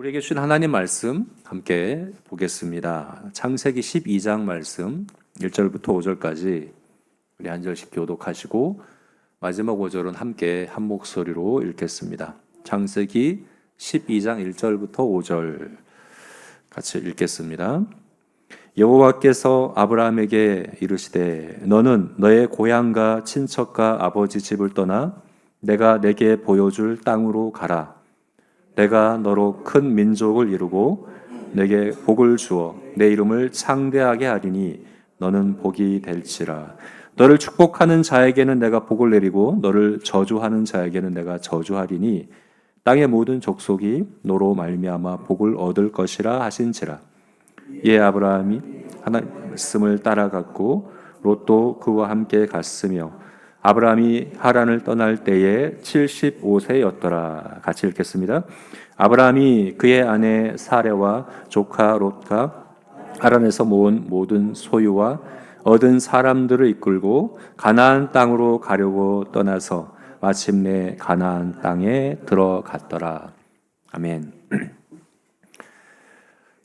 우리에게 주신 하나님 말씀 함께 보겠습니다. 창세기 12장 말씀 1절부터 5절까지 우리 한 절씩 교독하시고 마지막 5절은 함께 한 목소리로 읽겠습니다. 창세기 12장 1절부터 5절 같이 읽겠습니다. 여호와께서 아브라함에게 이르시되 너는 너의 고향과 친척과 아버지 집을 떠나 내가 내게 보여줄 땅으로 가라. 내가 너로 큰 민족을 이루고 내게 복을 주어 내 이름을 창대하게 하리니 너는 복이 될지라. 너를 축복하는 자에게는 내가 복을 내리고 너를 저주하는 자에게는 내가 저주하리니 땅의 모든 족속이 너로 말미암아 복을 얻을 것이라 하신지라. 이에 아브라함이 하나님의 말씀을 따라갔고 롯도 그와 함께 갔으며 아브라함이 하란을 떠날 때에 75세였더라. 같이 읽겠습니다. 아브라함이 그의 아내 사레와 조카 롯과 하란에서 모은 모든 소유와 얻은 사람들을 이끌고 가나안 땅으로 가려고 떠나서 마침내 가나안 땅에 들어갔더라. 아멘.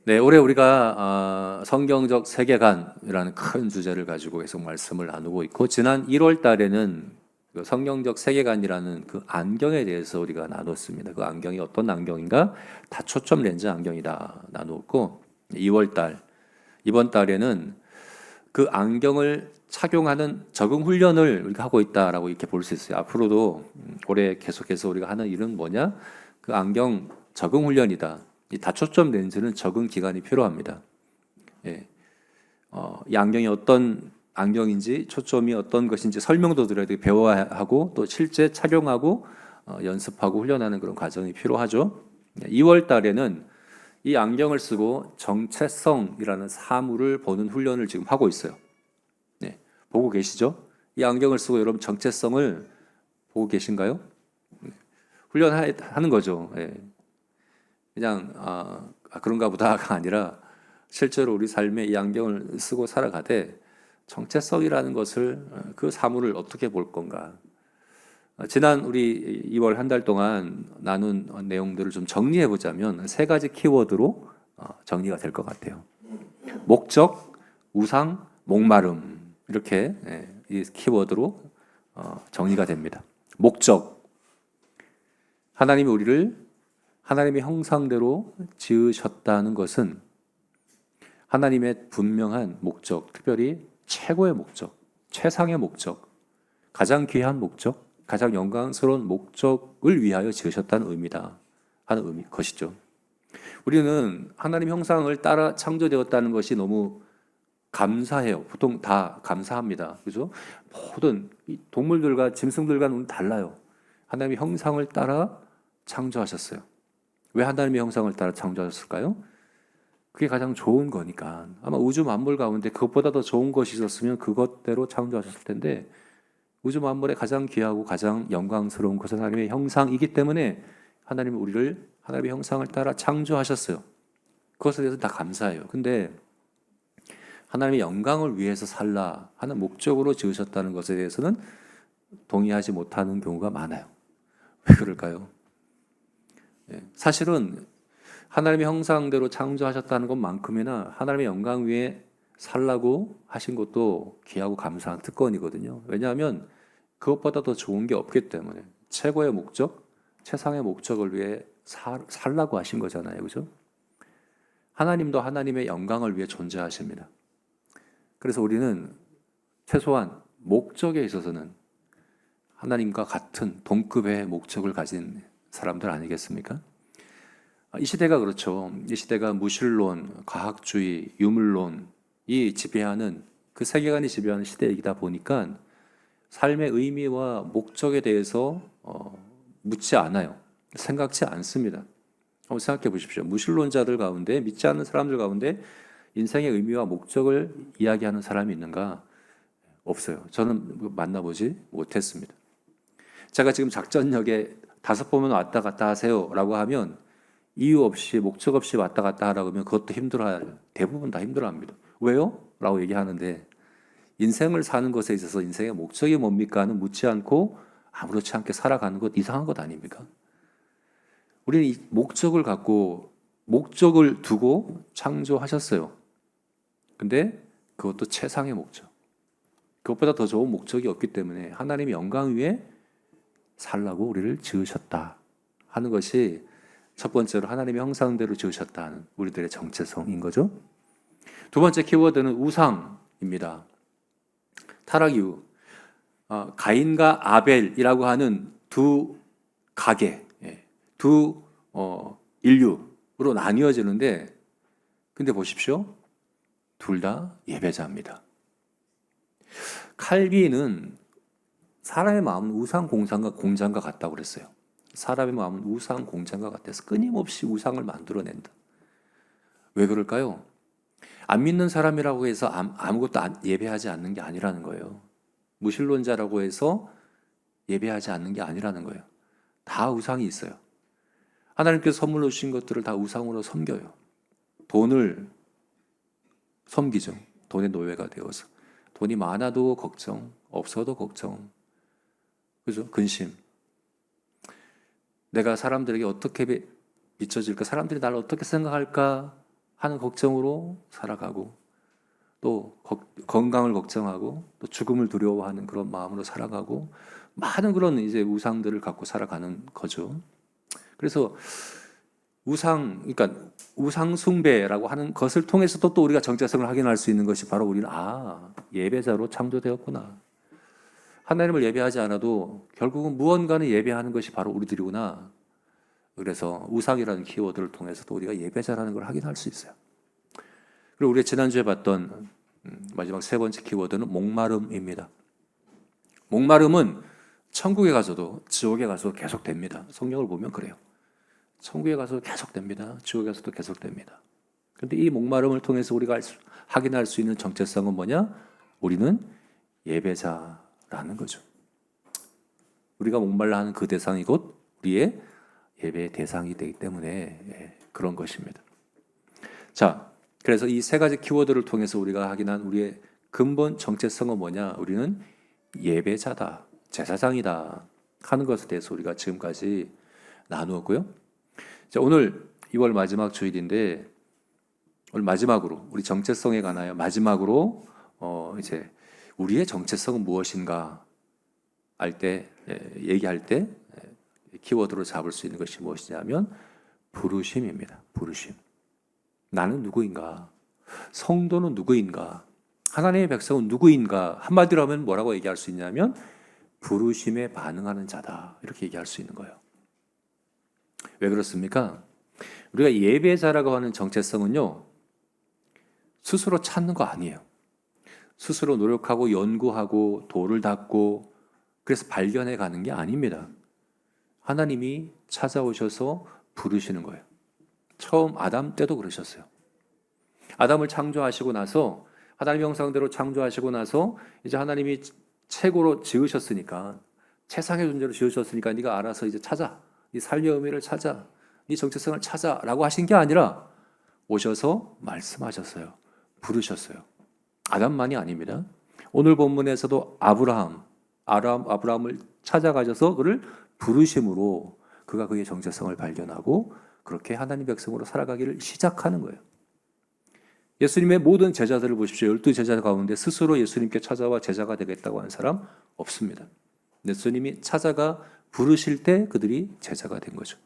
네, 올해 우리가 성경적 세계관이라는 큰 주제를 가지고 계속 말씀을 나누고 있고, 지난 1월 달에는 그 성경적 세계관이라는 그 안경에 대해서 우리가 나눴습니다. 그 안경이 어떤 안경인가? 다 초점 렌즈 안경이다 나누었고, 2월 달, 이번 달에는 그 안경을 착용하는 적응 훈련을 우리가 하고 있다라고 이렇게 볼 수 있어요. 앞으로도 올해 계속해서 우리가 하는 일은 뭐냐? 그 안경 적응 훈련이다. 이 다초점 렌즈는 적응 기간이 필요합니다. 예. 이 안경이 어떤 안경인지, 초점이 어떤 것인지 설명도 들어야 되고 배워야 하고 또 실제 착용하고 연습하고 훈련하는 그런 과정이 필요하죠. 2월 달에는 이 안경을 쓰고 정체성이라는 사물을 보는 훈련을 지금 하고 있어요. 네. 보고 계시죠? 이 안경을 쓰고 여러분 정체성을 보고 계신가요? 훈련하는 거죠. 예. 그냥 그런가 보다가 아니라 실제로 우리 삶에 이 안경을 쓰고 살아가되 정체성이라는 것을, 그 사물을 어떻게 볼 건가. 지난 우리 2월 한 달 동안 나눈 내용들을 좀 정리해 보자면 세 가지 키워드로 정리가 될 것 같아요. 목적, 우상, 목마름, 이렇게 이 키워드로 정리가 됩니다. 목적, 하나님이 우리를 하나님의 형상대로 지으셨다는 것은 하나님의 분명한 목적, 특별히 최고의 목적, 최상의 목적, 가장 귀한 목적, 가장 영광스러운 목적을 위하여 지으셨다는 의미다 하는 것이죠. 우리는 하나님 형상을 따라 창조되었다는 것이 너무 감사해요. 보통 다 감사합니다. 그죠? 모든 동물들과 짐승들과는 달라요. 하나님의 형상을 따라 창조하셨어요. 왜 하나님의 형상을 따라 창조하셨을까요? 그게 가장 좋은 거니까. 아마 우주 만물 가운데 그것보다 더 좋은 것이 있었으면 그것대로 창조하셨을 텐데, 우주 만물의 가장 귀하고 가장 영광스러운 것은 하나님의 형상이기 때문에 하나님은 우리를 하나님의 형상을 따라 창조하셨어요. 그것에 대해서 다 감사해요. 근데 하나님의 영광을 위해서 살라 하는 목적으로 지으셨다는 것에 대해서는 동의하지 못하는 경우가 많아요. 왜 그럴까요? 사실은 하나님의 형상대로 창조하셨다는 것만큼이나 하나님의 영광 위에 살라고 하신 것도 귀하고 감사한 특권이거든요. 왜냐하면 그것보다 더 좋은 게 없기 때문에, 최고의 목적, 최상의 목적을 위해 살라고 하신 거잖아요. 그죠? 하나님도 하나님의 영광을 위해 존재하십니다. 그래서 우리는 최소한 목적에 있어서는 하나님과 같은 동급의 목적을 가진 사람들 아니겠습니까? 이 시대가 그렇죠. 이 시대가 무신론, 과학주의, 유물론이 지배하는, 그 세계관이 지배하는 시대이다 보니까 삶의 의미와 목적에 대해서 묻지 않아요. 생각지 않습니다. 한번 생각해 보십시오. 무신론자들 가운데, 믿지 않는 사람들 가운데 인생의 의미와 목적을 이야기하는 사람이 있는가? 없어요. 저는 만나보지 못했습니다. 제가 지금 작전역에 5번만 왔다 갔다 하세요 라고 하면 이유 없이, 목적 없이 왔다 갔다 하라고 하면 그것도 힘들어요. 대부분 다 힘들어합니다. 왜요? 라고 얘기하는데, 인생을 사는 것에 있어서 인생의 목적이 뭡니까? 는 묻지 않고 아무렇지 않게 살아가는 것, 이상한 것 아닙니까? 우리는 이 목적을 갖고 목적을 두고 창조하셨어요. 근데 그것도 최상의 목적. 그것보다 더 좋은 목적이 없기 때문에 하나님의 영광 위에 살라고 우리를 지으셨다 하는 것이 첫 번째로 하나님의 형상대로 지으셨다는 우리들의 정체성인 거죠. 두 번째 키워드는 우상입니다. 타락 이후 가인과 아벨이라고 하는 두 가계, 두 인류로 나뉘어지는데, 근데 보십시오. 둘 다 예배자입니다. 칼빈은 사람의 마음은 우상 공장과 같다고 그랬어요. 사람의 마음은 우상 공장과 같아서 끊임없이 우상을 만들어낸다. 왜 그럴까요? 안 믿는 사람이라고 해서 아무것도 예배하지 않는 게 아니라는 거예요. 무신론자라고 해서 예배하지 않는 게 아니라는 거예요. 다 우상이 있어요. 하나님께서 선물로 주신 것들을 다 우상으로 섬겨요. 돈을 섬기죠. 돈의 노예가 되어서. 돈이 많아도 걱정, 없어도 걱정. 그죠? 근심. 내가 사람들에게 어떻게 비춰질까? 사람들이 나를 어떻게 생각할까? 하는 걱정으로 살아가고, 또 건강을 걱정하고, 또 죽음을 두려워하는 그런 마음으로 살아가고, 많은 그런 이제 우상들을 갖고 살아가는 거죠. 그래서 그러니까 우상 숭배라고 하는 것을 통해서도 또 우리가 정체성을 확인할 수 있는 것이 바로 우리는 예배자로 창조되었구나. 하나님을 예배하지 않아도 결국은 무언가는 예배하는 것이 바로 우리들이구나. 그래서 우상이라는 키워드를 통해서도 우리가 예배자라는 걸 확인할 수 있어요. 그리고 우리가 지난주에 봤던 마지막 세 번째 키워드는 목마름입니다. 목마름은 천국에 가서도 지옥에 가서도 계속됩니다. 성경을 보면 그래요. 천국에 가서 계속됩니다. 지옥에 가서도 계속됩니다. 그런데 이 목마름을 통해서 우리가 확인할 수 있는 정체성은 뭐냐? 우리는 예배자라는 거죠. 우리가 목말라 하는 그 대상이 곧 우리의 예배의 대상이 되기 때문에 그런 것입니다. 자, 그래서 이 세 가지 키워드를 통해서 우리가 확인한 우리의 근본 정체성은 뭐냐? 우리는 예배자다, 제사장이다 하는 것에 대해서 우리가 지금까지 나누었고요. 자, 오늘 2월 마지막 주일인데 오늘 마지막으로 우리 정체성에 관하여 마지막으로 이제 우리의 정체성은 무엇인가 얘기할 때 키워드로 잡을 수 있는 것이 무엇이냐면 부르심입니다. 부르심. 나는 누구인가? 성도는 누구인가? 하나님의 백성은 누구인가? 한마디로 하면 뭐라고 얘기할 수 있냐면 부르심에 반응하는 자다. 이렇게 얘기할 수 있는 거예요. 왜 그렇습니까? 우리가 예배자라고 하는 정체성은요, 스스로 찾는 거 아니에요. 스스로 노력하고 연구하고 돌을 닦고 그래서 발견해 가는 게 아닙니다. 하나님이 찾아오셔서 부르시는 거예요. 처음 아담 때도 그러셨어요. 아담을 창조하시고 나서 하나님의 형상대로 창조하시고 나서 이제 하나님이 최고로 지으셨으니까 최상의 존재로 지으셨으니까 네가 알아서 이제 찾아. 네 삶의 의미를 찾아. 네 정체성을 찾아라고 하신 게 아니라 오셔서 말씀하셨어요. 부르셨어요. 아담만이 아닙니다. 오늘 본문에서도 아브라함을 찾아가셔서 그를 부르심으로 그가 그의 정체성을 발견하고 그렇게 하나님 백성으로 살아가기를 시작하는 거예요. 예수님의 모든 제자들을 보십시오. 12제자 가운데 스스로 예수님께 찾아와 제자가 되겠다고 하는 사람 없습니다. 예수님이 찾아가 부르실 때 그들이 제자가 된 거죠.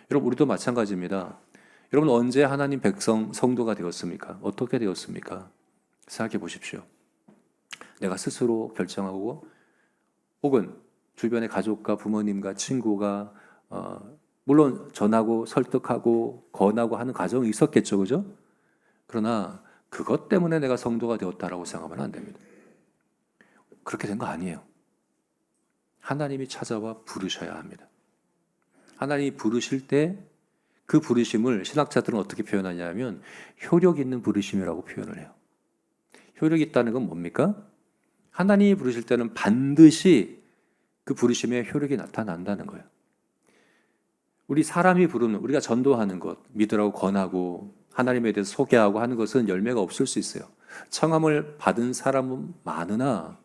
여러분, 우리도 마찬가지입니다. 여러분, 언제 하나님 백성, 성도가 되었습니까? 어떻게 되었습니까? 생각해 보십시오. 내가 스스로 결정하고 혹은 주변의 가족과 부모님과 친구가 물론 전하고 설득하고 권하고 하는 과정이 있었겠죠. 그죠? 그러나 그것 때문에 내가 성도가 되었다라고 생각하면 안 됩니다. 그렇게 된 거 아니에요. 하나님이 찾아와 부르셔야 합니다. 하나님이 부르실 때 그 부르심을 신학자들은 어떻게 표현하냐면 효력 있는 부르심이라고 표현을 해요. 효력이 있다는 건 뭡니까? 하나님이 부르실 때는 반드시 그 부르심의 효력이 나타난다는 거예요. 우리 사람이 부르는, 우리가 전도하는 것, 믿으라고 권하고 하나님에 대해서 소개하고 하는 것은 열매가 없을 수 있어요. 청함을 받은 사람은 많으나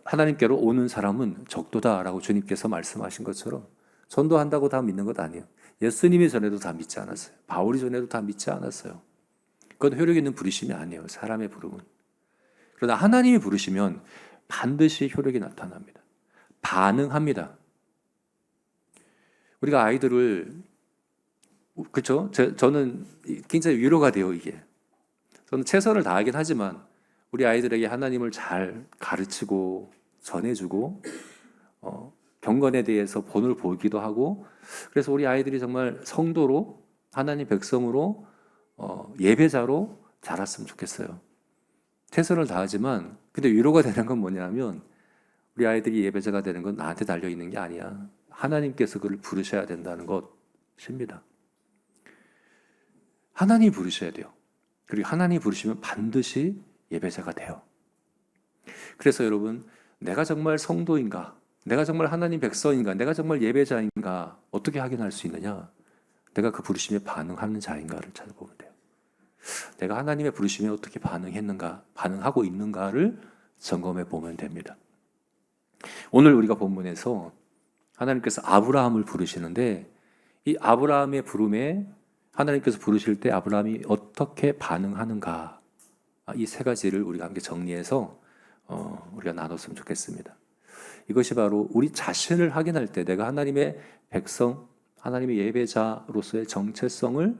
하나님께로 오는 사람은 적도다라고 주님께서 말씀하신 것처럼 전도한다고 다 믿는 것 아니에요. 예수님이 전에도 다 믿지 않았어요. 바울이 전에도 다 믿지 않았어요. 그건 효력 있는 부르심이 아니에요. 사람의 부름은. 그러나 하나님이 부르시면 반드시 효력이 나타납니다. 반응합니다. 우리가 아이들을, 그렇죠? 저는 굉장히 위로가 돼요, 이게. 저는 최선을 다하긴 하지만 우리 아이들에게 하나님을 잘 가르치고 전해주고 경건에 대해서 본을 보기도 하고, 그래서 우리 아이들이 정말 성도로, 하나님 백성으로, 예배자로 자랐으면 좋겠어요. 최선을 다하지만, 근데 위로가 되는 건 뭐냐면 우리 아이들이 예배자가 되는 건 나한테 달려있는 게 아니야. 하나님께서 그를 부르셔야 된다는 것입니다. 하나님이 부르셔야 돼요. 그리고 하나님이 부르시면 반드시 예배자가 돼요. 그래서 여러분, 내가 정말 성도인가? 내가 정말 하나님 백성인가? 내가 정말 예배자인가? 어떻게 확인할 수 있느냐? 내가 그 부르심에 반응하는 자인가를 찾아보면 돼요. 내가 하나님의 부르심에 어떻게 반응했는가? 반응하고 있는가를 점검해 보면 됩니다. 오늘 우리가 본문에서 하나님께서 아브라함을 부르시는데, 이 아브라함의 부름에 하나님께서 부르실 때 아브라함이 어떻게 반응하는가, 이 세 가지를 우리가 함께 정리해서 우리가 나눴으면 좋겠습니다. 이것이 바로 우리 자신을 확인할 때, 내가 하나님의 백성, 하나님의 예배자로서의 정체성을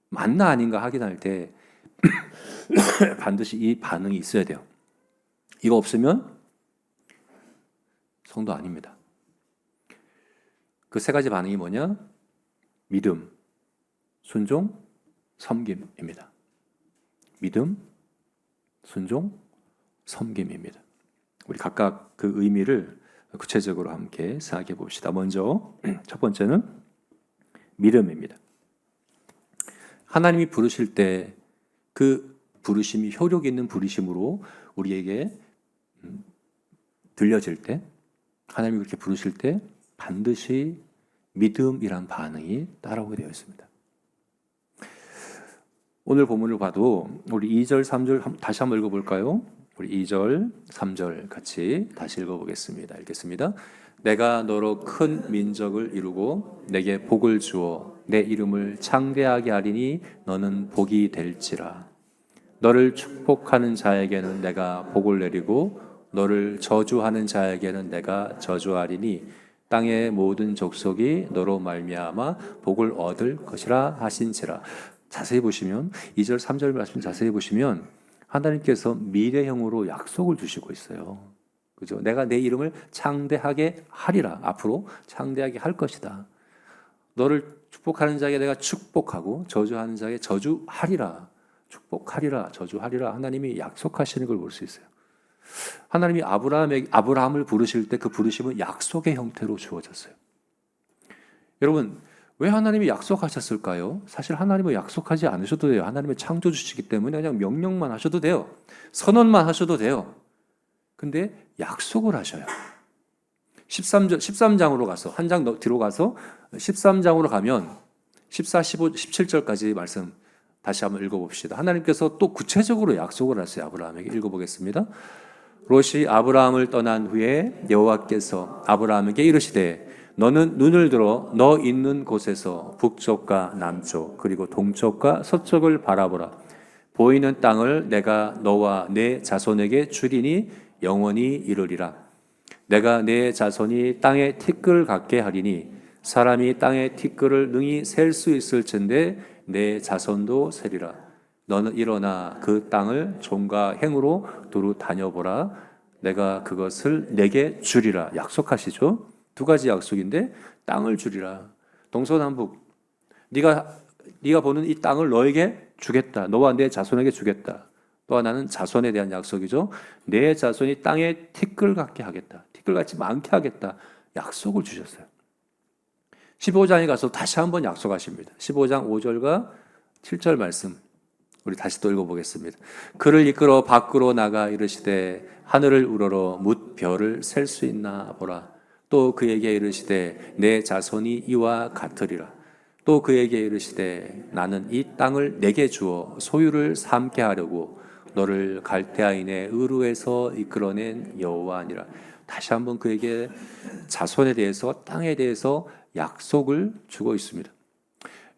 맞나 아닌가 확인할 때 반드시 이 반응이 있어야 돼요. 이거 없으면 성도 아닙니다. 그 세 가지 반응이 뭐냐? 믿음, 순종, 섬김입니다. 믿음, 순종, 섬김입니다. 우리 각각 그 의미를 구체적으로 함께 생각해 봅시다. 먼저 첫 번째는 믿음입니다. 하나님이 부르실 때 그 부르심이 효력 있는 부르심으로 우리에게 들려질 때, 하나님이 그렇게 부르실 때 반드시 믿음이란 반응이 따라오게 되어 있습니다. 오늘 본문을 봐도 우리 2절, 3절 다시 한번 읽어볼까요? 우리 2절, 3절 같이 다시 읽어보겠습니다. 읽겠습니다. 내가 너로 큰 민족을 이루고 내게 복을 주어 내 이름을 창대하게 하리니 너는 복이 될지라. 너를 축복하는 자에게는 내가 복을 내리고 너를 저주하는 자에게는 내가 저주하리니 땅의 모든 족속이 너로 말미암아 복을 얻을 것이라 하신지라. 자세히 보시면 2절, 3절 말씀 자세히 보시면 하나님께서 미래형으로 약속을 주시고 있어요. 그죠? 내가 내 이름을 창대하게 하리라. 앞으로 창대하게 할 것이다. 너를 축복하는 자에게 내가 축복하고 저주하는 자에게 저주하리라. 축복하리라, 저주하리라. 하나님이 약속하시는 걸 볼 수 있어요. 하나님이 아브라함을 부르실 때 그 부르심은 약속의 형태로 주어졌어요. 여러분, 왜 하나님이 약속하셨을까요? 사실 하나님은 약속하지 않으셔도 돼요. 하나님의 창조주시기 때문에 그냥 명령만 하셔도 돼요. 선언만 하셔도 돼요. 근데 약속을 하셔요. 13장으로 가서, 한 장 뒤로 가서 13장으로 가면 14, 15, 17절까지 말씀 다시 한번 읽어봅시다. 하나님께서 또 구체적으로 약속을 하세요. 아브라함에게 읽어보겠습니다. 롯이 아브라함을 떠난 후에 여호와께서 아브라함에게 이르시되 너는 눈을 들어 너 있는 곳에서 북쪽과 남쪽 그리고 동쪽과 서쪽을 바라보라. 보이는 땅을 내가 너와 내 자손에게 주리니 영원히 이르리라. 내가 내 자손이 땅에 티끌 같게 하리니 사람이 땅의 티끌을 능히 셀 수 있을 텐데 내 자손도 세리라. 너는 일어나 그 땅을 종과 행으로 두루 다녀보라. 내가 그것을 내게 주리라. 약속하시죠? 두 가지 약속인데 땅을 주리라. 동서남북 네가 보는 이 땅을 너에게 주겠다. 너와 내 자손에게 주겠다. 또 하나는 자손에 대한 약속이죠. 내 자손이 땅에 티끌 같게 하겠다. 티끌같이 많게 하겠다. 약속을 주셨어요. 15장에 가서 다시 한번 약속하십니다. 15장 5절과 7절 말씀 우리 다시 또 읽어보겠습니다. 그를 이끌어 밖으로 나가 이르시되 하늘을 우러러 뭇 별을 셀 수 있나 보라. 또 그에게 이르시되 내 자손이 이와 같으리라. 또 그에게 이르시되 나는 이 땅을 내게 주어 소유를 삼게 하려고 너를 갈대아인의 으루에서 이끌어낸 여호와니라. 다시 한번 그에게 자손에 대해서 땅에 대해서 약속을 주고 있습니다.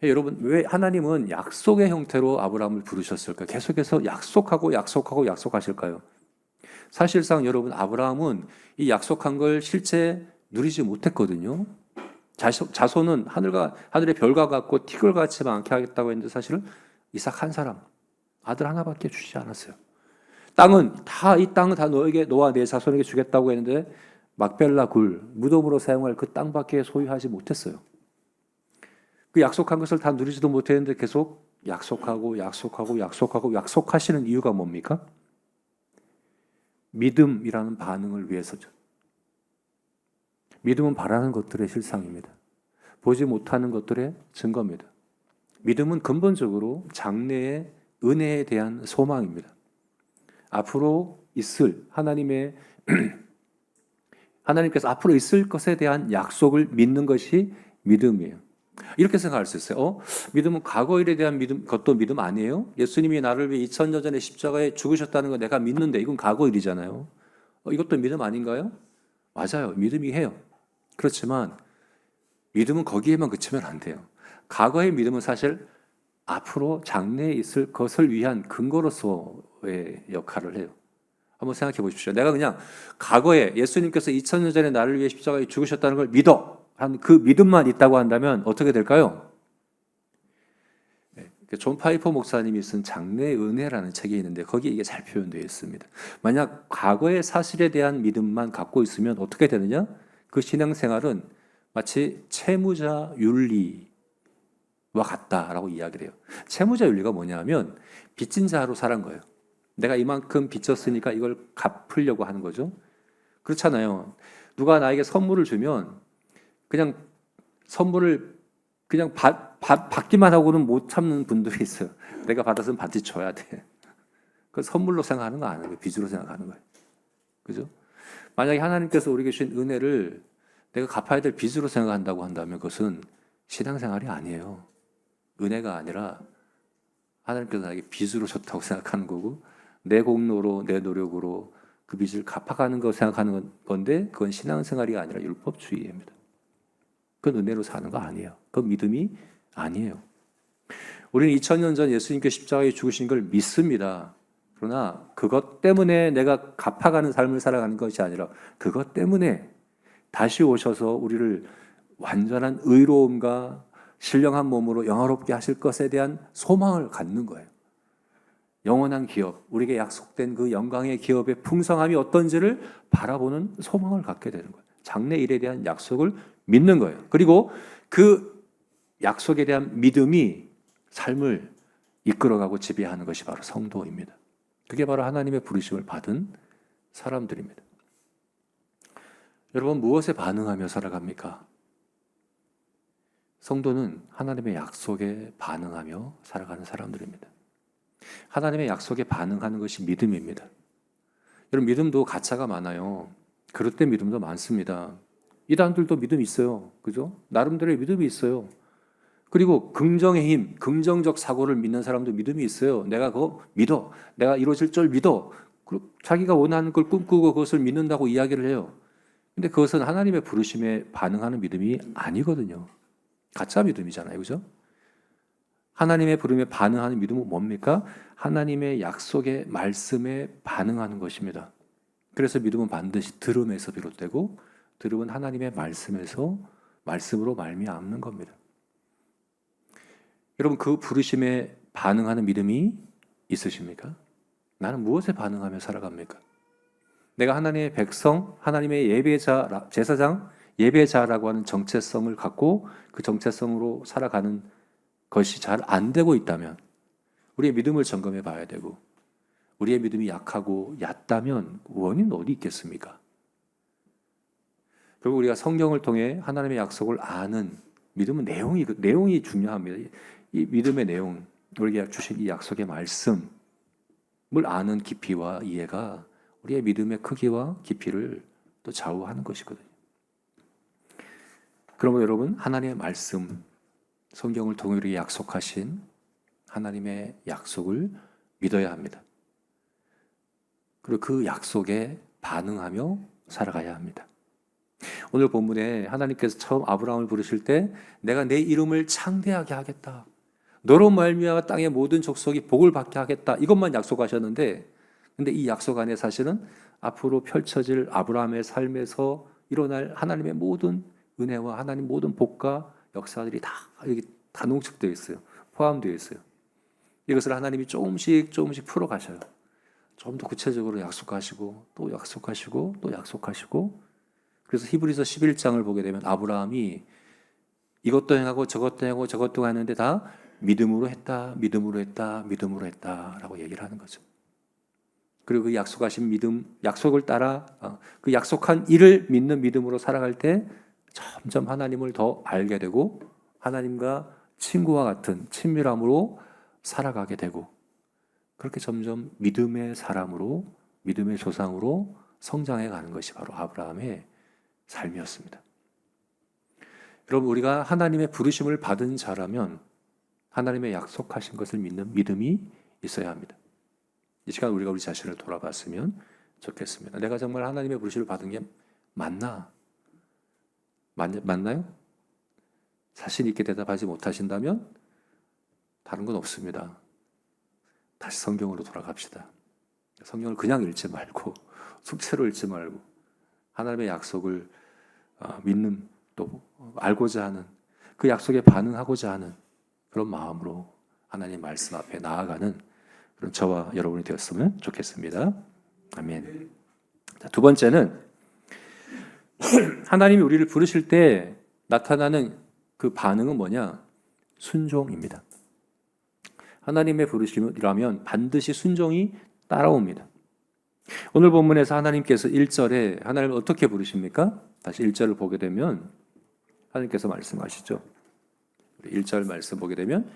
여러분, 왜 하나님은 약속의 형태로 아브라함을 부르셨을까요? 계속해서 약속하고 약속하고 약속하실까요? 사실상 여러분, 아브라함은 이 약속한 걸 실제 누리지 못했거든요. 자손은 하늘의 별과 같고 티끌 같이 많게 하겠다고 했는데 사실은 이삭 한 사람, 아들 하나밖에 주지 않았어요. 이 땅은 다 너와 내 자손에게 주겠다고 했는데 막벨라 굴, 무덤으로 사용할 그 땅밖에 소유하지 못했어요. 그 약속한 것을 다 누리지도 못했는데 계속 약속하시는 이유가 뭡니까? 믿음이라는 반응을 위해서죠. 믿음은 바라는 것들의 실상입니다. 보지 못하는 것들의 증거입니다. 믿음은 근본적으로 장래의 은혜에 대한 소망입니다. 앞으로 있을 하나님께서 앞으로 있을 것에 대한 약속을 믿는 것이 믿음이에요. 이렇게 생각할 수 있어요. 믿음은 과거 일에 대한 것도 믿음 아니에요? 예수님이 나를 위해 2000년 전에 십자가에 죽으셨다는 거 내가 믿는데 이건 과거 일이잖아요. 이것도 믿음 아닌가요? 맞아요. 믿음이 해요. 그렇지만 믿음은 거기에만 그치면 안 돼요. 과거의 믿음은 사실 앞으로 장래에 있을 것을 위한 근거로서의 역할을 해요. 한번 생각해 보십시오. 내가 그냥 과거에 예수님께서 2000년 전에 나를 위해 십자가에 죽으셨다는 걸 믿어. 한 그 믿음만 있다고 한다면 어떻게 될까요? 존 파이퍼 목사님이 쓴 장래의 은혜라는 책이 있는데 거기에 이게 잘 표현되어 있습니다. 만약 과거의 사실에 대한 믿음만 갖고 있으면 어떻게 되느냐? 그 신앙생활은 마치 채무자 윤리와 같다라고 이야기를 해요. 채무자 윤리가 뭐냐면 빚진 자로 살은 거예요. 내가 이만큼 빚졌으니까 이걸 갚으려고 하는 거죠. 그렇잖아요. 누가 나에게 선물을 주면 그냥 선물을 그냥 받기만 하고는 못 참는 분들이 있어요. 내가 받았으면 반드시 줘야 돼. 그 선물로 생각하는 거 아니에요. 빚으로 생각하는 거예요. 그죠? 만약에 하나님께서 우리에게 주신 은혜를 내가 갚아야 될 빚으로 생각한다고 한다면 그것은 신앙생활이 아니에요. 은혜가 아니라 하나님께서 나에게 빚으로 줬다고 생각하는 거고 내 공로로 내 노력으로 그 빚을 갚아가는 거 생각하는 건데 그건 신앙생활이 아니라 율법주의입니다. 그건 은혜로 사는 거 아니에요. 그건 믿음이 아니에요. 우리는 2000년 전 예수님께 십자가에 죽으신 걸 믿습니다. 그러나 그것 때문에 내가 갚아가는 삶을 살아가는 것이 아니라 그것 때문에 다시 오셔서 우리를 완전한 의로움과 신령한 몸으로 영화롭게 하실 것에 대한 소망을 갖는 거예요. 영원한 기업, 우리에게 약속된 그 영광의 기업의 풍성함이 어떤지를 바라보는 소망을 갖게 되는 거예요. 장래 일에 대한 약속을 믿는 거예요. 그리고 그 약속에 대한 믿음이 삶을 이끌어가고 지배하는 것이 바로 성도입니다. 그게 바로 하나님의 부르심을 받은 사람들입니다. 여러분, 무엇에 반응하며 살아갑니까? 성도는 하나님의 약속에 반응하며 살아가는 사람들입니다. 하나님의 약속에 반응하는 것이 믿음입니다. 여러분, 믿음도 가짜가 많아요. 그릇된 믿음도 많습니다. 이단들도 믿음이 있어요. 그죠? 나름대로의 믿음이 있어요. 그리고 긍정의 힘, 긍정적 사고를 믿는 사람도 믿음이 있어요. 내가 그거 믿어. 내가 이루어질 줄 믿어. 자기가 원하는 걸 꿈꾸고 그것을 믿는다고 이야기를 해요. 근데 그것은 하나님의 부르심에 반응하는 믿음이 아니거든요. 가짜 믿음이잖아요. 그죠? 하나님의 부름에 반응하는 믿음은 뭡니까? 하나님의 약속의 말씀에 반응하는 것입니다. 그래서 믿음은 반드시 들음에서 비롯되고 들음은 하나님의 말씀으로 말미암는 겁니다. 여러분, 그 부르심에 반응하는 믿음이 있으십니까? 나는 무엇에 반응하며 살아갑니까? 내가 하나님의 백성, 하나님의 예배자, 제사장, 예배자라고 하는 정체성을 갖고 그 정체성으로 살아가는 것이 잘 안 되고 있다면 우리의 믿음을 점검해 봐야 되고 우리의 믿음이 약하고 얕다면 원인은 어디 있겠습니까? 그리고 우리가 성경을 통해 하나님의 약속을 아는 믿음은 내용이 중요합니다. 이 믿음의 내용, 우리에게 주신 이 약속의 말씀을 아는 깊이와 이해가 우리의 믿음의 크기와 깊이를 또 좌우하는 것이거든요. 그러므로 여러분, 하나님의 말씀, 성경을 통해 우리에게 약속하신 하나님의 약속을 믿어야 합니다. 그리고 그 약속에 반응하며 살아가야 합니다. 오늘 본문에 하나님께서 처음 아브라함을 부르실 때 내가 내 이름을 창대하게 하겠다. 너로 말미암아 땅의 모든 족속이 복을 받게 하겠다. 이것만 약속하셨는데 근데 이 약속 안에 사실은 앞으로 펼쳐질 아브라함의 삶에서 일어날 하나님의 모든 은혜와 하나님 모든 복과 역사들이 다 여기 다 농축되어 있어요. 포함되어 있어요. 이것을 하나님이 조금씩 조금씩 풀어 가셔요. 좀 더 구체적으로 약속하시고 또 약속하시고 또 약속하시고 그래서 히브리서 11장을 보게 되면 아브라함이 이것도 행하고 저것도 행하고 저것도 하는데 다 믿음으로 했다, 믿음으로 했다, 믿음으로 했다라고 얘기를 하는 거죠. 그리고 그 약속하신 믿음, 약속을 따라 그 약속한 일을 믿는 믿음으로 살아갈 때 점점 하나님을 더 알게 되고 하나님과 친구와 같은 친밀함으로 살아가게 되고 그렇게 점점 믿음의 사람으로 믿음의 조상으로 성장해 가는 것이 바로 아브라함의 삶이었습니다. 여러분 우리가 하나님의 부르심을 받은 자라면 하나님의 약속하신 것을 믿는 믿음이 있어야 합니다. 이 시간 우리가 우리 자신을 돌아봤으면 좋겠습니다. 내가 정말 하나님의 부르심을 받은 게 맞나? 맞나요? 자신 있게 대답하지 못하신다면 다른 건 없습니다. 다시 성경으로 돌아갑시다. 성경을 그냥 읽지 말고 숙제로 읽지 말고 하나님의 약속을 믿는 또 알고자 하는 그 약속에 반응하고자 하는 그런 마음으로 하나님 말씀 앞에 나아가는 그런 저와 여러분이 되었으면 좋겠습니다. 아멘. 자, 두 번째는 하나님이 우리를 부르실 때 나타나는 그 반응은 뭐냐? 순종입니다. 하나님의 부르심이라면 반드시 순종이 따라옵니다. 오늘 본문에서 하나님께서 1절에 하나님을 어떻게 부르십니까? 다시 1절을 보게 되면 하나님께서 말씀하시죠. 1절 말씀 보게 되면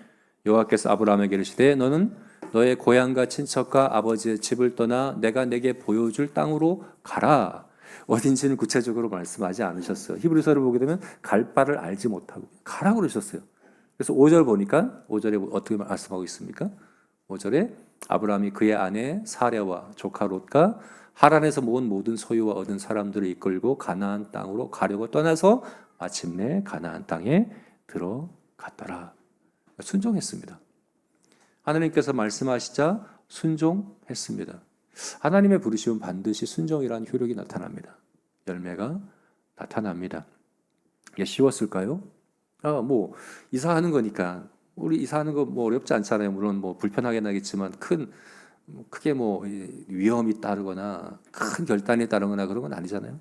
여호와께서 아브라함에게 이르시되 너는 너의 고향과 친척과 아버지의 집을 떠나 내가 내게 보여줄 땅으로 가라. 어딘지는 구체적으로 말씀하지 않으셨어요. 히브리서를 보게 되면 갈 바를 알지 못하고 가라고 그러셨어요. 그래서 5절 보니까 5절에 어떻게 말씀하고 있습니까? 5절에 아브라함이 그의 아내 사레와 조카 롯과 하란에서 모은 모든 소유와 얻은 사람들을 이끌고 가나안 땅으로 가려고 떠나서 마침내 가나안 땅에 들어갔더라. 순종했습니다. 하나님께서 말씀하시자 순종했습니다. 하나님의 부르심은 반드시 순종이라는 효력이 나타납니다. 열매가 나타납니다. 이게 쉬웠을까요? 뭐 이사하는 거니까 우리 이사하는 거 뭐 어렵지 않잖아요. 물론 뭐 불편하긴 하겠지만 크게 뭐 위험이 따르거나 큰 결단이 따르거나 그런 건 아니잖아요.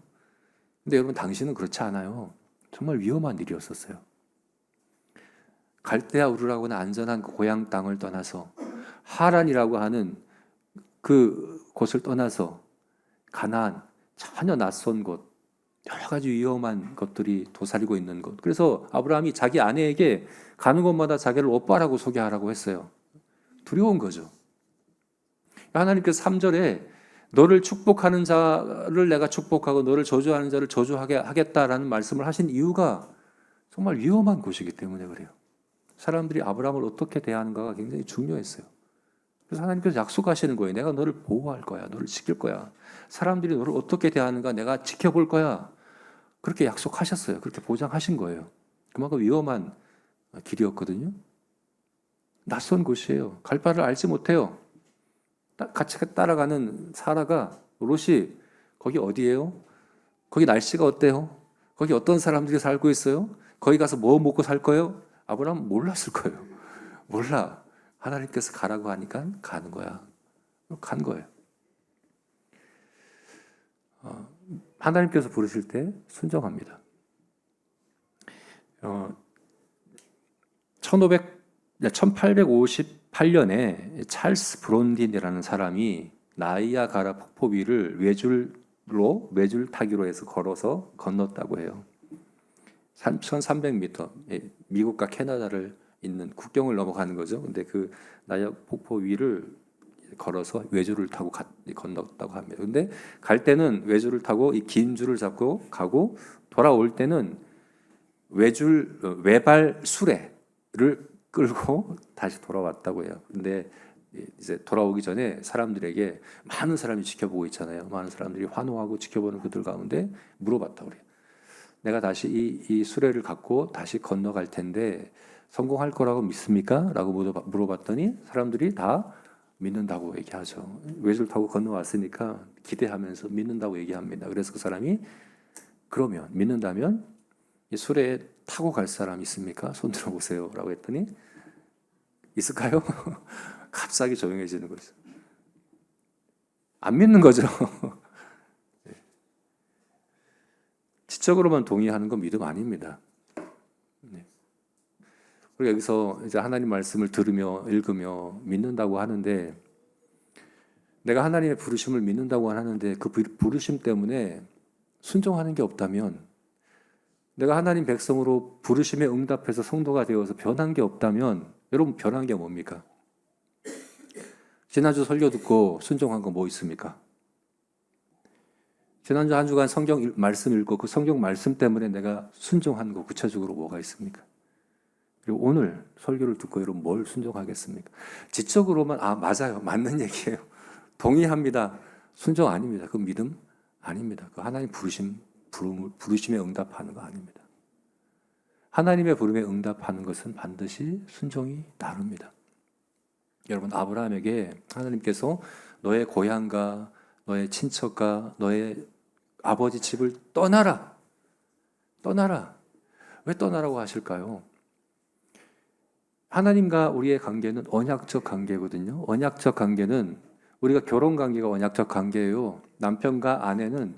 근데 여러분 당신은 그렇지 않아요. 정말 위험한 일이었었어요. 갈대아 우르라고는 안전한 고향 땅을 떠나서 하란이라고 하는 그 곳을 떠나서 가나안 전혀 낯선 곳 여러 가지 위험한 것들이 도사리고 있는 곳. 그래서 아브라함이 자기 아내에게 가는 곳마다 자기를 오빠라고 소개하라고 했어요. 두려운 거죠. 하나님께서 3절에 너를 축복하는 자를 내가 축복하고 너를 저주하는 자를 저주하게 하겠다라는 말씀을 하신 이유가 정말 위험한 곳이기 때문에 그래요. 사람들이 아브라함을 어떻게 대하는가가 굉장히 중요했어요. 그래서 하나님께서 약속하시는 거예요. 내가 너를 보호할 거야. 너를 지킬 거야. 사람들이 너를 어떻게 대하는가 내가 지켜볼 거야. 그렇게 약속하셨어요. 그렇게 보장하신 거예요. 그만큼 위험한 길이었거든요. 낯선 곳이에요. 갈 바를 알지 못해요. 같이 따라가는 사라가 롯이 거기 어디예요? 거기 날씨가 어때요? 거기 어떤 사람들이 살고 있어요? 거기 가서 뭐 먹고 살 거예요? 아브라함은 몰랐을 거예요. 몰라. 하나님께서 가라고 하니까 가는 거야. 간 거예요. 하나님께서 부르실 때 순종합니다. 1858년에 찰스 브론딘이라는 사람이 나이아가라 폭포 위를 외줄 타기로 해서 걸어서 건넜다고 해요. 1300m, 미국과 캐나다를 있는 국경을 넘어가는 거죠. 근데 그 나이아가라 폭포 위를 걸어서 외줄을 타고 건넜다고 합니다. 근데 갈 때는 외줄을 타고 이 긴 줄을 잡고 가고 돌아올 때는 외발 수레를 끌고 다시 돌아왔다고 해요. 근데 이제 돌아오기 전에 사람들에게 많은 사람이 지켜보고 있잖아요. 많은 사람들이 환호하고 지켜보는 그들 가운데 물어봤다고 그래요. 내가 다시 이 수레를 갖고 다시 건너갈 텐데 성공할 거라고 믿습니까? 라고 물어봤더니 사람들이 다 믿는다고 얘기하죠. 외줄 타고 건너왔으니까 기대하면서 믿는다고 얘기합니다. 그래서 그 사람이 그러면 믿는다면 이 수레에 타고 갈 사람 있습니까? 손 들어보세요. 라고 했더니 있을까요? 갑자기 조용해지는 거죠. 안 믿는 거죠. 지적으로만 동의하는 건 믿음 아닙니다. 그리고 여기서 이제 하나님 말씀을 들으며 읽으며 믿는다고 하는데, 내가 하나님의 부르심을 믿는다고 하는데 그 부르심 때문에 순종하는 게 없다면, 내가 하나님 백성으로 부르심에 응답해서 성도가 되어서 변한 게 없다면, 여러분 변한 게 뭡니까? 지난주 설교 듣고 순종한 거 뭐 있습니까? 지난주 한 주간 성경 말씀 읽고 그 성경 말씀 때문에 내가 순종한 거 구체적으로 뭐가 있습니까? 그리고 오늘 설교를 듣고 여러분 뭘 순종하겠습니까? 지적으로만 맞아요, 맞는 얘기예요, 동의합니다, 순종 아닙니다. 그 믿음 아닙니다. 그 하나님 부르심에 응답하는 거 아닙니다. 하나님의 부름에 응답하는 것은 반드시 순종이 다릅니다. 여러분, 아브라함에게 하나님께서 너의 고향과 너의 친척과 너의 아버지 집을 떠나라. 왜 떠나라고 하실까요? 하나님과 우리의 관계는 언약적 관계거든요. 언약적 관계는, 우리가 결혼 관계가 언약적 관계예요. 남편과 아내는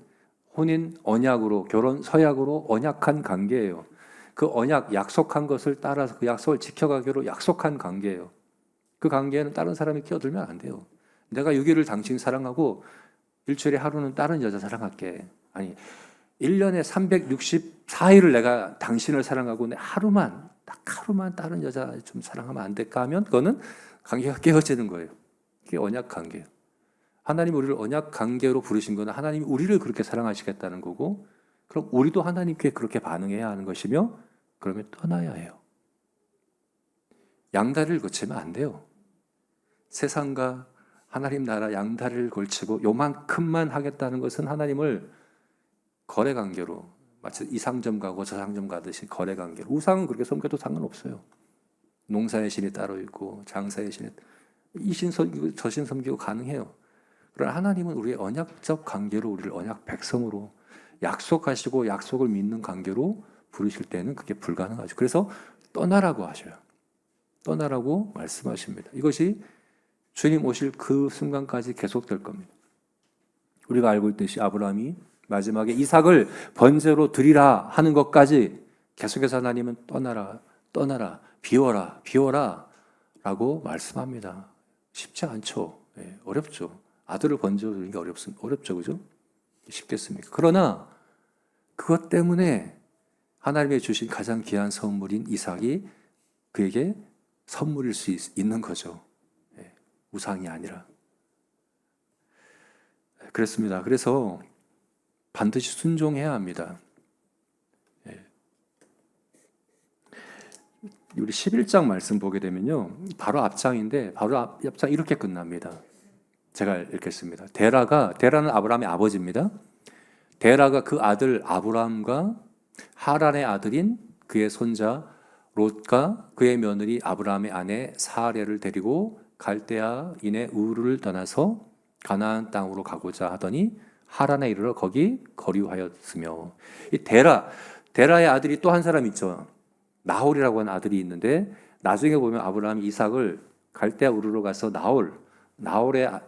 혼인 언약으로, 결혼 서약으로 언약한 관계예요. 그 언약, 약속한 것을 따라서 그 약속을 지켜가기로 약속한 관계예요. 그 관계에는 다른 사람이 끼어들면 안 돼요. 내가 6일을 당신 사랑하고 일주일에 하루는 다른 여자 사랑할게. 아니, 1년에 364일을 내가 당신을 사랑하고 딱 하루만 다른 여자 좀 사랑하면 안 될까 하면 그거는 관계가 깨어지는 거예요. 그게 언약 관계예요. 하나님 우리를 언약 관계로 부르신 거는 하나님이 우리를 그렇게 사랑하시겠다는 거고, 그럼 우리도 하나님께 그렇게 반응해야 하는 것이며, 그러면 떠나야 해요. 양다리를 거치면 안 돼요. 세상과 하나님 나라 양다리를 걸치고 요만큼만 하겠다는 것은 하나님을 거래 관계로, 마치 이 상점 가고 저 상점 가듯이 거래 관계로, 우상은 그렇게 섬겨도 상관없어요. 농사의 신이 따로 있고 장사의 신이, 이 신 섬기고 저 신 섬기고 가능해요. 그러나 하나님은 우리의 언약적 관계로, 우리를 언약 백성으로 약속하시고 약속을 믿는 관계로 부르실 때는 그게 불가능하죠. 그래서 떠나라고 하셔요. 떠나라고 말씀하십니다. 이것이 주님 오실 그 순간까지 계속될 겁니다. 우리가 알고 있듯이 아브라함이 마지막에 이삭을 번제로 드리라 하는 것까지 계속해서 하나님은 떠나라, 비워라 라고 말씀합니다. 쉽지 않죠. 어렵죠. 아들을 번제로 드리는 게 어렵죠. 그죠? 쉽겠습니까? 그러나 그것 때문에 하나님의 주신 가장 귀한 선물인 이삭이 그에게 선물일 수 있는 거죠. 우상이 아니라. 그렇습니다. 그래서 반드시 순종해야 합니다. 우리 11장 말씀 보게 되면요, 바로 앞장인데, 바로 앞장 이렇게 끝납니다. 제가 읽겠습니다. 데라는 아브라함의 아버지입니다. 데라가 그 아들 아브라함과 하란의 아들인 그의 손자 롯과 그의 며느리 아브라함의 아내 사레를 데리고 갈대아인의 우르를 떠나서 가나안 땅으로 가고자 하더니 하란에 이르러 거기 거류하였으며, 이 데라의 아들이 또 한 사람 있죠. 나홀이라고 하는 아들이 있는데, 나중에 보면 아브라함이 이삭을 갈대아 우르로 가서 나홀의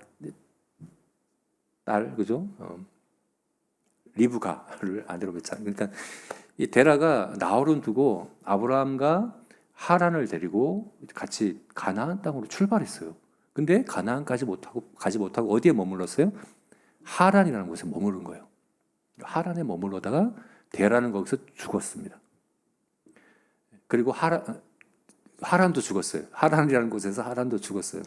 딸, 그죠? 리브가를 아내로 맺잖아요. 그러니까 이 데라가 나홀은 두고 아브라함과 하란을 데리고 같이 가나안 땅으로 출발했어요. 근데 가나안까지 가지 못하고 어디에 머물렀어요? 하란이라는 곳에 머무른 거예요. 하란에 머물러다가 데라는 거기서 죽었습니다. 그리고 하란도 죽었어요. 하란이라는 곳에서 하란도 죽었어요.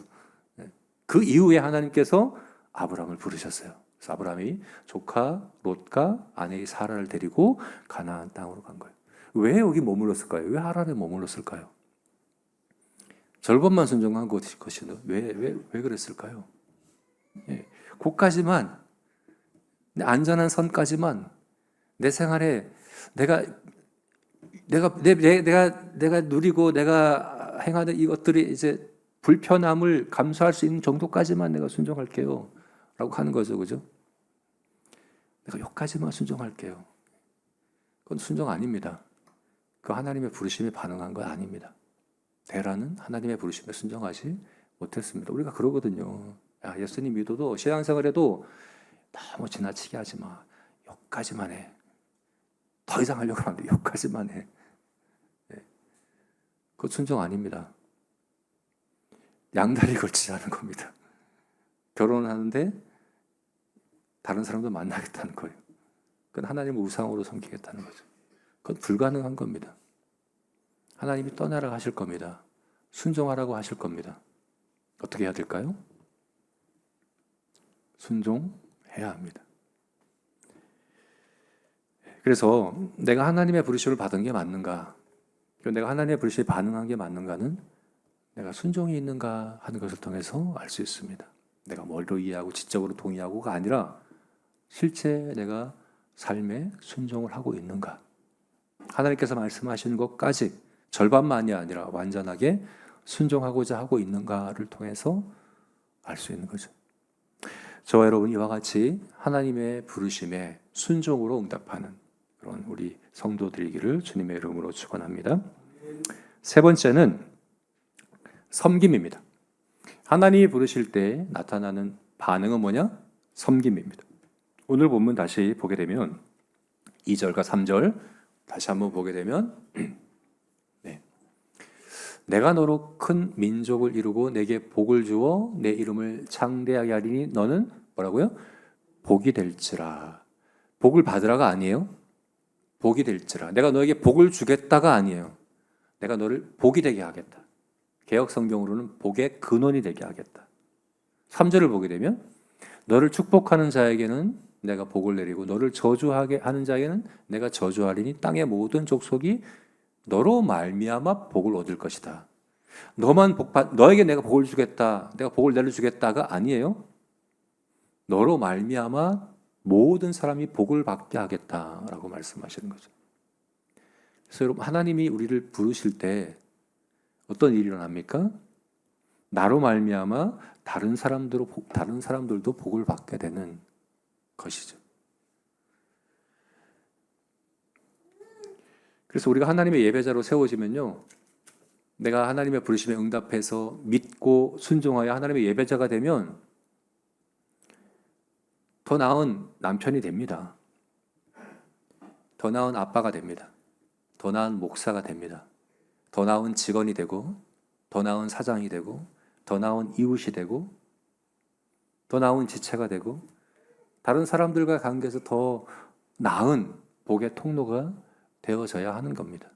그 이후에 하나님께서 아브라함을 부르셨어요. 그래서 아브라함이 조카 롯과 아내의 사라를 데리고 가나안 땅으로 간 거예요. 왜 여기 머물렀을까요? 왜 하란에 머물렀을까요? 절반만 순종한 것이죠. 왜 그랬을까요? 거기까지만, 안전한 선까지만 내 생활에 내가 누리고 내가 행하는 이것들이 이제 불편함을 감수할 수 있는 정도까지만 내가 순종할게요. 라고 하는 거죠. 그죠? 내가 여기까지만 순종할게요. 그건 순종 아닙니다. 그 하나님의 부르심에 반응한 건 아닙니다. 데라는 하나님의 부르심에 순종하지 못했습니다. 우리가 그러거든요. 야, 예수님 믿어도 신앙생활에도 너무 지나치게 하지 마. 여기까지만 해. 더 이상 하려고 하면 안 돼. 여기까지만 해. 네. 그건 순종 아닙니다. 양다리 걸치자는 겁니다. 결혼하는데 다른 사람도 만나겠다는 거예요. 그건 하나님을 우상으로 섬기겠다는 거죠. 그건 불가능한 겁니다. 하나님이 떠나라 하실 겁니다. 순종하라고 하실 겁니다. 어떻게 해야 될까요? 순종해야 합니다. 그래서 내가 하나님의 부르심을 받은 게 맞는가? 내가 하나님의 부르심에 반응한 게 맞는가는 내가 순종이 있는가 하는 것을 통해서 알 수 있습니다. 내가 뭘로 이해하고 지적으로 동의하고가 아니라 실제 내가 삶에 순종을 하고 있는가? 하나님께서 말씀하시는 것까지 절반만이 아니라 완전하게 순종하고자 하고 있는가를 통해서 알 수 있는 거죠. 저와 여러분 이와 같이 하나님의 부르심에 순종으로 응답하는 그런 우리 성도들이기를 주님의 이름으로 축원합니다. 세 번째는 섬김입니다. 하나님이 부르실 때 나타나는 반응은 뭐냐? 섬김입니다. 오늘 본문 다시 보게 되면 2절과 3절 다시 한번 보게 되면 내가 너로 큰 민족을 이루고 내게 복을 주어 내 이름을 창대하게 하리니 너는 뭐라고요? 복이 될지라. 복을 받으라가 아니에요. 복이 될지라. 내가 너에게 복을 주겠다가 아니에요. 내가 너를 복이 되게 하겠다. 개역 성경으로는 복의 근원이 되게 하겠다. 3절을 보게 되면 너를 축복하는 자에게는 내가 복을 내리고 너를 저주하게 하는 자에게는 내가 저주하리니 땅의 모든 족속이 너로 말미암아 복을 얻을 것이다. 너에게 내가 복을 주겠다. 내가 복을 내려주겠다가 아니에요. 너로 말미암아 모든 사람이 복을 받게 하겠다라고 말씀하시는 거죠. 그래서 여러분 하나님이 우리를 부르실 때 어떤 일이 일어납니까? 나로 말미암아 다른 사람들도 복을 받게 되는 것이죠. 그래서 우리가 하나님의 예배자로 세워지면요, 내가 하나님의 부르심에 응답해서 믿고 순종하여 하나님의 예배자가 되면 더 나은 남편이 됩니다. 더 나은 아빠가 됩니다. 더 나은 목사가 됩니다. 더 나은 직원이 되고, 더 나은 사장이 되고, 더 나은 이웃이 되고, 더 나은 지체가 되고, 다른 사람들과 관계에서 더 나은 복의 통로가 되어져야 하는 겁니다.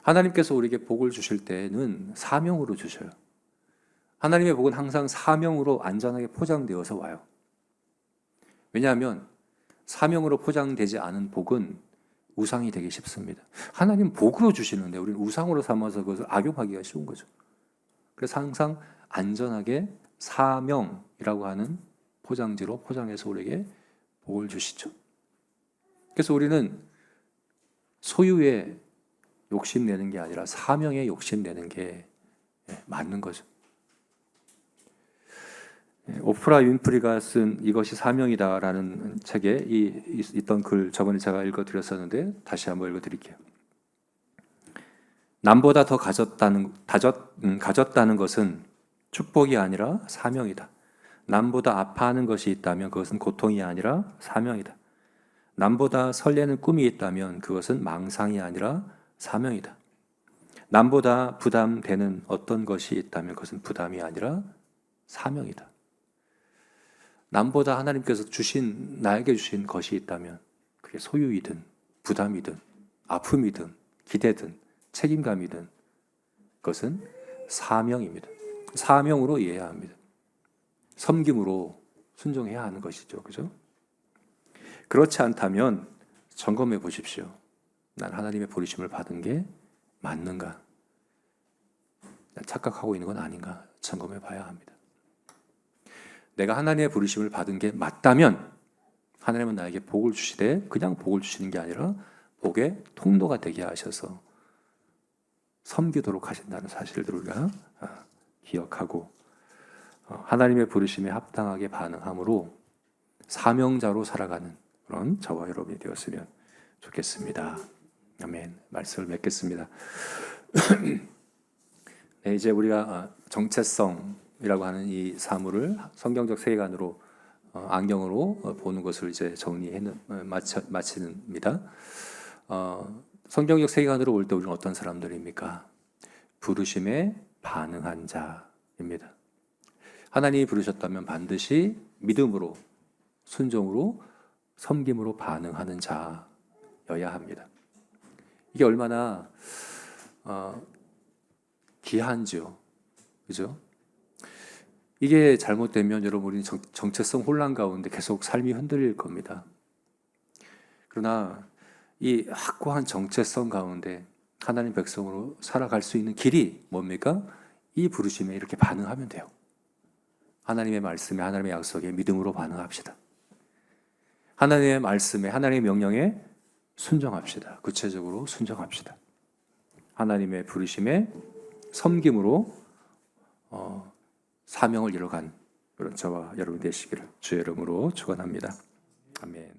하나님께서 우리에게 복을 주실 때는 사명으로 주셔요. 하나님의 복은 항상 사명으로 안전하게 포장되어서 와요. 왜냐하면 사명으로 포장되지 않은 복은 우상이 되기 쉽습니다. 하나님 복으로 주시는데 우리는 우상으로 삼아서 그것을 악용하기가 쉬운 거죠. 그래서 항상 안전하게 사명이라고 하는 포장지로 포장해서 우리에게 복을 주시죠. 그래서 우리는 소유에 욕심내는 게 아니라 사명에 욕심내는 게 맞는 거죠. 오프라 윈프리가 쓴 이것이 사명이다라는 책에 있던 글 저번에 제가 읽어드렸었는데 다시 한번 읽어드릴게요. 남보다 더 가졌다는 것은 축복이 아니라 사명이다. 남보다 아파하는 것이 있다면 그것은 고통이 아니라 사명이다. 남보다 설레는 꿈이 있다면 그것은 망상이 아니라 사명이다. 남보다 부담되는 어떤 것이 있다면 그것은 부담이 아니라 사명이다. 남보다 하나님께서 나에게 주신 것이 있다면 그게 소유이든 부담이든 아픔이든 기대든 책임감이든 그것은 사명입니다. 사명으로 이해해야 합니다. 섬김으로 순종해야 하는 것이죠. 그죠? 그렇지 않다면 점검해 보십시오. 난 하나님의 부르심을 받은 게 맞는가? 난 착각하고 있는 건 아닌가? 점검해 봐야 합니다. 내가 하나님의 부르심을 받은 게 맞다면 하나님은 나에게 복을 주시되 그냥 복을 주시는 게 아니라 복의 통로가 되게 하셔서 섬기도록 하신다는 사실들을 우리가 기억하고 하나님의 부르심에 합당하게 반응함으로 사명자로 살아가는 그런 저와 여러분이 되었으면 좋겠습니다. 아멘. 말씀을 맺겠습니다. 네, 이제 우리가 정체성이라고 하는 이 사물을 성경적 세계관으로 안경으로 보는 것을 이제 마치는입니다. 성경적 세계관으로 올 때 우리는 어떤 사람들입니까? 부르심에 반응한 자입니다. 하나님이 부르셨다면 반드시 믿음으로, 순종으로, 섬김으로 반응하는 자여야 합니다. 이게 얼마나 귀한지요, 그죠? 이게 잘못되면 여러분 우리는 정체성 혼란 가운데 계속 삶이 흔들릴 겁니다. 그러나 이 확고한 정체성 가운데 하나님 백성으로 살아갈 수 있는 길이 뭡니까? 이 부르심에 이렇게 반응하면 돼요. 하나님의 말씀에, 하나님의 약속에 믿음으로 반응합시다. 하나님의 말씀에, 하나님의 명령에 순종합시다. 구체적으로 순종합시다. 하나님의 부르심에 섬김으로 사명을 이뤄간 그런 저와 여러분 되시기를 주의 이름으로 축원합니다. 아멘.